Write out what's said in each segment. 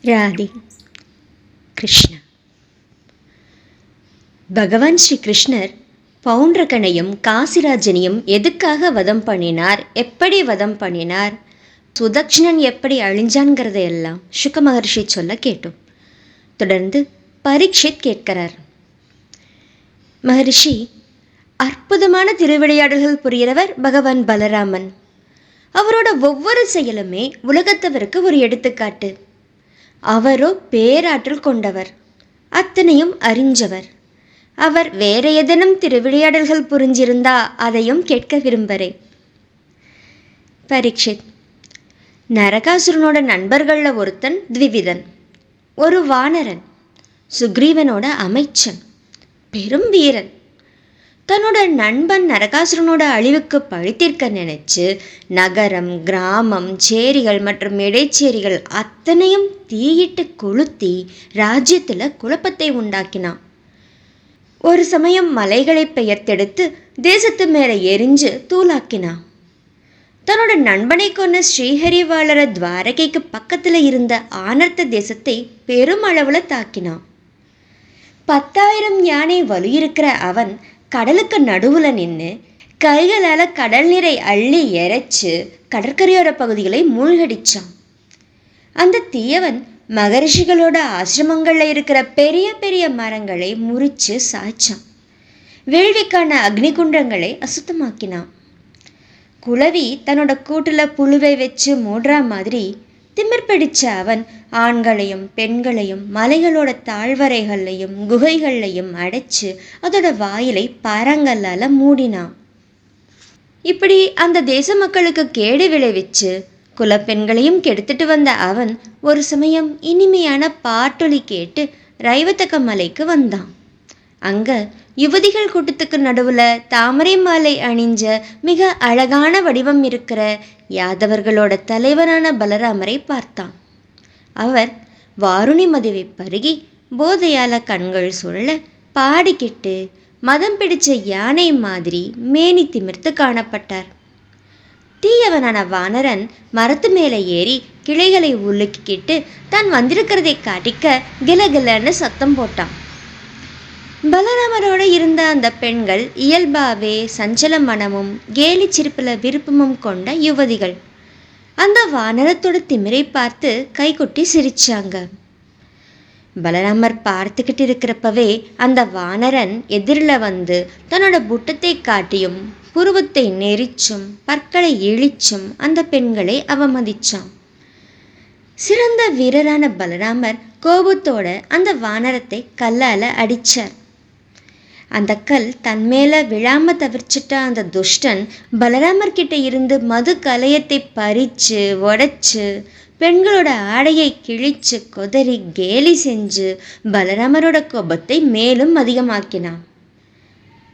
ராதே கிருஷ்ணா. பகவான் ஸ்ரீ கிருஷ்ணர் பவுண்டரகனையும் காசிராஜனையும் எதுக்காக வதம் பண்ணினார், எப்படி வதம் பண்ணினார், சுதக்ஷணன் எப்படி அழிஞ்சான்கிறதையெல்லாம் சுக மகர்ஷி சொல்ல கேட்டோம். தொடர்ந்து பரீட்சித் கேட்கிறார். மகரிஷி, அற்புதமான திருவிளையாடல்கள் புரிகிறவர் பகவான் பலராமன். அவரோட ஒவ்வொரு செயலுமே உலகத்தவருக்கு ஒரு எடுத்துக்காட்டு. அவரோ பேராற்றல் கொண்டவர், அத்தனையும் அறிஞ்சவர். அவர் வேற ஏதேனும் திருவிளையாடல்கள் புரிஞ்சிருந்தா அதையும் கேட்க விரும்புகிறேன். பரீட்சித், நரகாசுரனோட நண்பர்களில் ஒருத்தன் த்விவிதன், ஒரு வானரன், சுக்ரீவனோட அமைச்சன், பெரும் வீரன். தன்னோட நண்பன் நரகாசுரனோட அழிவுக்கு பழித்தீர்க்க நினைச்சு நகரம், கிராமம், சேரிகள் மற்றும் இடைச்சேரிகள் அத்தனையும் தீயிட்டு கொளுத்தி ராஜ்யத்தில் குழப்பத்தை உண்டாக்கினான். ஒரு சமயம் மலைகளை பெயர்த்தெடுத்து தேசத்து மேலே எரிஞ்சு தூளாக்கினான். தன்னோட நண்பனை கொன்ன ஸ்ரீஹரி வாழற துவாரகைக்கு பக்கத்தில் இருந்த ஆனர்த்த தேசத்தை பெரும் அளவில் தாக்கினான். 10,000 யானை வலு இருக்கிற அவன் கடலுக்கு நடுவில் நின்று கைகளால் கடல் நீரை அள்ளி இறைச்சு கடற்கரையோர பகுதிகளை மூழ்கடிச்சான். அந்த தீயவன் மகரிஷிகளோட ஆசிரமங்களில் இருக்கிற பெரிய பெரிய மரங்களை முறிச்சு சாய்ச்சான். வேள்விக்கான அக்னிகுண்டங்களை அசுத்தமாக்கினான். குளவி தன்னோட கூட்டில் புழுவை வச்சு மூடுற மாதிரி திமிர் பிடிச்ச அவன் ஆண்களையும் பெண்களையும் மலைகளோட தாழ்வரைகள்லையும் குகைகள்லையும் அடைச்சு அதோட வாயிலை பாறாங்கல்லால் மூடினான். இப்படி அந்த தேச மக்களுக்கு கேடு விளைவிச்சு குலப்பெண்களையும் கெடுத்துட்டு வந்த அவன் ஒரு சமயம் இனிமையான பாட்டொலி கேட்டு ரைவத்தக்க மலைக்கு வந்தான். அங்க யுவதிகள் கூட்டத்துக்கு நடுவில் தாமரை மாலை அணிஞ்ச மிக அழகான வடிவம் இருக்கிற யாதவர்களோட தலைவரான பலராமரை பார்த்தான். அவர் வாருணி மதுவை பருகி போதையால கண்கள் சுழல பாடிக்கிட்டு மதம் பிடிச்ச யானை மாதிரி மேனி திமிர்த்து காணப்பட்டார். தீயவனான வானரன் மரத்து மேலே ஏறி கிளைகளை உலுக்கிக்கிட்டு தான் வந்திருக்கிறதை காட்டிக்க கிலகிலன்னு சத்தம் போட்டான். பலராமரோடு இருந்த அந்த பெண்கள் இயல்பாவே சஞ்சல மனமும் கேலி சிரிப்பில் விருப்பமும் கொண்ட யுவதிகள். அந்த வானரத்தோட திமிரை பார்த்து கைகொட்டி சிரிச்சாங்க. பலராமர் பார்த்துக்கிட்டு இருக்கிறப்பவே அந்த வானரன் எதிரில் வந்து தன்னோட புட்டத்தை காட்டியும் புருவத்தை நெரிச்சும் பற்களை இழிச்சும் அந்த பெண்களை அவமதிச்சான். சிறந்த வீரரான பலராமர் கோபத்தோட அந்த வானரத்தை கல்லால் அடிச்சார். அந்த கல் தன் மேலே விழாம தவிர்ச்சிட்ட அந்த துஷ்டன் பலராமர் கிட்ட இருந்து மது கலையத்தை பறிச்சு உடைச்சு பெண்களோட ஆடையை கிழிச்சு கொதறி கேலி செஞ்சு பலராமரோட கோபத்தை மேலும் அதிகமாக்கினான்.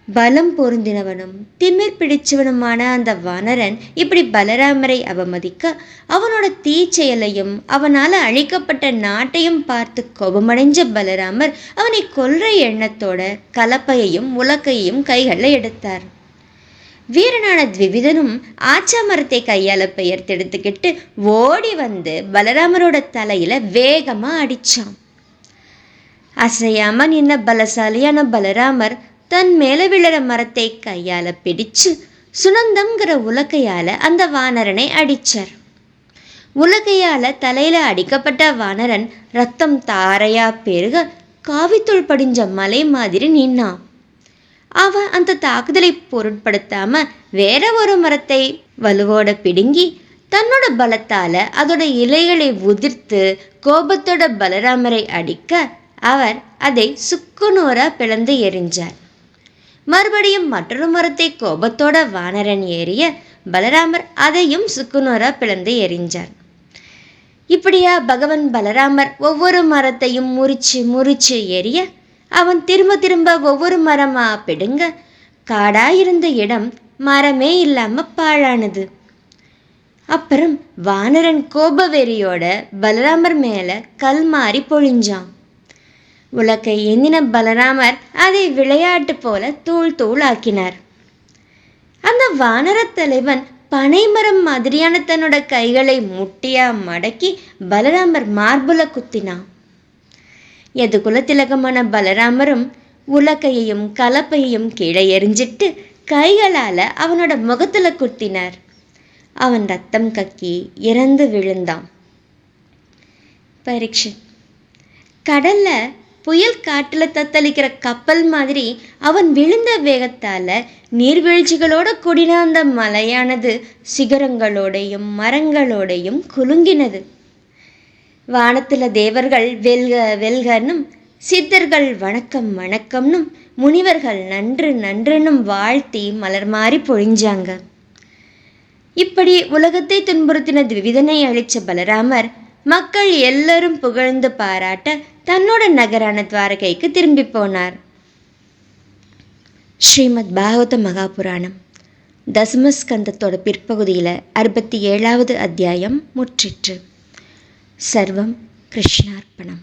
பலம் பொருந்தினவனும் திமிர் பிடிச்சவனுமான அந்த வானரன் இப்படி பலராமரை அவமதிக்க அவனோட தீச்செயலையும் அவனால் அழிக்கப்பட்ட நாட்டையும் பார்த்து கோபமடைஞ்ச பலராமர் அவனை கொல்ற எண்ணத்தோட கலப்பையையும் உலக்கையையும் கைகளில் எடுத்தார். வீரனான த்விவிதனும் ஆச்சா மரத்தை கையால் பெயர்த்தெடுத்துக்கிட்டு ஓடி வந்து பலராமரோட தலையில வேகமா அடிச்சான். அசையாம நின்ன பலசாலியான பலராமர் தன் மேலே விழற மரத்தை கையால் பிடிச்சு சுனந்தம்ங்கிற உலக்கையால் அந்த வானரனை அடித்தார். உலக்கையால் தலையில் அடிக்கப்பட்ட வானரன் ரத்தம் தாரையா பெருக காவித்தூள் படிஞ்ச மலை மாதிரி நின்னான். அவன் அந்த தாக்குதலை பொருட்படுத்தாம வேற ஒரு மரத்தை வலுவோட பிடுங்கி தன்னோட பலத்தால் அதோட இலைகளை உதிர்த்து கோபத்தோட பலராமரை அடிக்க அவர் அதை சுக்குநூறா பிளந்து எறிஞ்சார். மறுபடியும் மற்றொரு மரத்தை கோபத்தோட வானரன் ஏறிய பலராமர் அதையும் சுக்குநூறா பிளந்து எறிஞ்சார். இப்படியா பகவான் பலராமர் ஒவ்வொரு மரத்தையும் முறிச்சு முறிச்சு எறிய அவன் திரும்ப திரும்ப ஒவ்வொரு மரமா பிடுங்க காடாயிருந்த இடம் மரமே இல்லாம பாழானது. அப்புறம் வானரன் கோபவெறியோட பலராமர் மேல கல் மாறி பொழிஞ்சான். உலக்கை எந்தின பலராமர் அதை விளையாட்டு போல தூள் தூள் ஆக்கினார். அந்த வானர தலைவன் பனைமரம் மாதிரியான தன்னோட கைகளை முட்டியா மடக்கி பலராமர் மார்புல குத்தினான். யதுகுல திலகமான பலராமரும் உலக்கையையும் கலப்பையையும் கீழே எறிஞ்சிட்டு கைகளால் அவனோட முகத்துல குத்தினார். அவன் ரத்தம் கக்கி இறந்து விழுந்தான். பரீட்சித், கடல்ல புயல் காட்டுல தத்தளிக்கிற கப்பல் மாதிரி அவன் விழுந்த வேகத்தால நீர்வீழ்ச்சிகளோட கூடின அந்த மலையானது சிகரங்களோடையும் மரங்களோடையும் குலுங்கினது. வானத்துல தேவர்கள் வெல்க வெல்கன்னும், சித்தர்கள் வணக்கம் வணக்கம்னும், முனிவர்கள் நன்று நன்றுன்னும் வாழ்த்தி மலர் மாறி பொழிஞ்சாங்க. இப்படி உலகத்தை துன்புறுத்தின விவிதனை அழிச்ச பலராமர் மக்கள் எல்லாரும் புகழ்ந்து பாராட்ட தன்னோட நகரான துவாரகைக்கு திரும்பி போனார். ஸ்ரீமத் பாகவத மகாபுராணம் தசமஸ்கந்தத்தோட பிற்பகுதியில் 67வது அத்தியாயம் முற்றிற்று. சர்வம் கிருஷ்ணார்ப்பணம்.